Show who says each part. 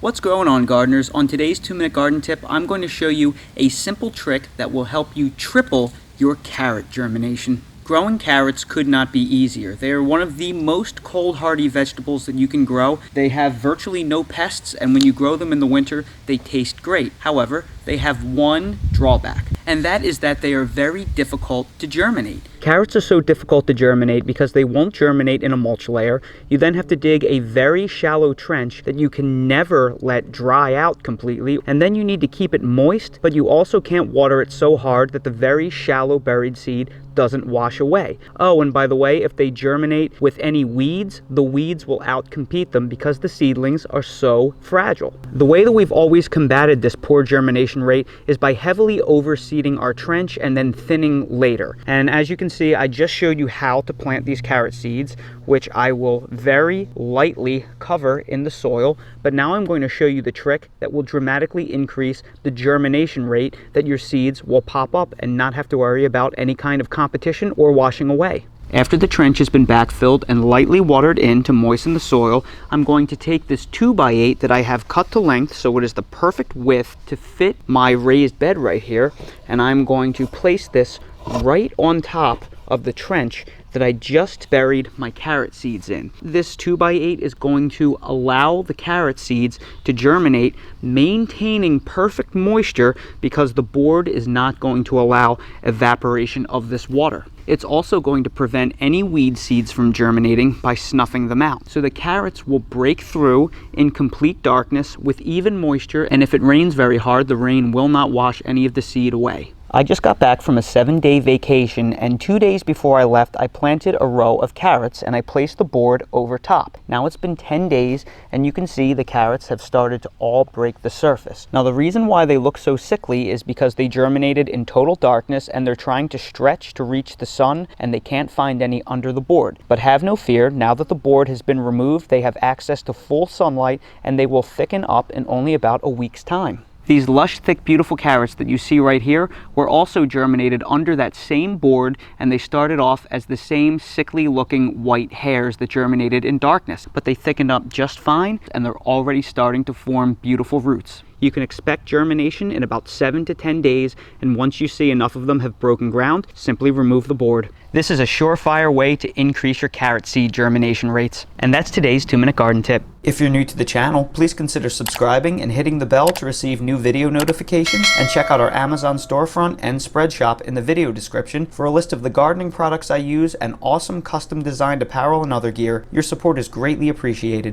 Speaker 1: What's going on, gardeners? On today's 2-minute garden tip, I'm going to show you a simple trick that will help you triple your carrot germination. Growing carrots could not be easier. They are one of the most cold-hardy vegetables that you can grow. They have virtually no pests, and when you grow them in the winter, they taste great. However, they have one drawback, and that is that they are very difficult to germinate. Carrots are so difficult to germinate because they won't germinate in a mulch layer. You then have to dig a very shallow trench that you can never let dry out completely, and then you need to keep it moist, but you also can't water it so hard that the very shallow buried seed doesn't wash away. Oh, and by the way, if they germinate with any weeds, the weeds will outcompete them because the seedlings are so fragile. The way that we've always combated this poor germination rate is by heavily overseeding our trench and then thinning later. And as you can see, I just showed you how to plant these carrot seeds, which I will very lightly cover in the soil, but now I'm going to show you the trick that will dramatically increase the germination rate that your seeds will pop up and not have to worry about any kind of competition or washing away. After the trench has been backfilled and lightly watered in to moisten the soil, I'm going to take this 2x8 that I have cut to length so it is the perfect width to fit my raised bed right here, and I'm going to place this right on top of the trench that I just buried my carrot seeds in. This 2x8 is going to allow the carrot seeds to germinate, maintaining perfect moisture because the board is not going to allow evaporation of this water. It's also going to prevent any weed seeds from germinating by snuffing them out. So the carrots will break through in complete darkness with even moisture, and if it rains very hard, the rain will not wash any of the seed away. I just got back from a 7-day vacation, and 2 days before I left, I planted a row of carrots and I placed the board over top. Now it's been 10 days and you can see the carrots have started to all break the surface. Now the reason why they look so sickly is because they germinated in total darkness and they're trying to stretch to reach the sun and they can't find any under the board. But have no fear, now that the board has been removed, they have access to full sunlight and they will thicken up in only about a week's time. These lush, thick, beautiful carrots that you see right here were also germinated under that same board, and they started off as the same sickly looking white hairs that germinated in darkness, but they thickened up just fine and they're already starting to form beautiful roots. You can expect germination in about 7 to 10 days, and once you see enough of them have broken ground, simply remove the board. This is a surefire way to increase your carrot seed germination rates. And that's today's 2-minute garden tip. If you're new to the channel, please consider subscribing and hitting the bell to receive new video notifications, and check out our Amazon storefront and spread shop in the video description for a list of the gardening products I use and awesome custom designed apparel and other gear. Your support is greatly appreciated.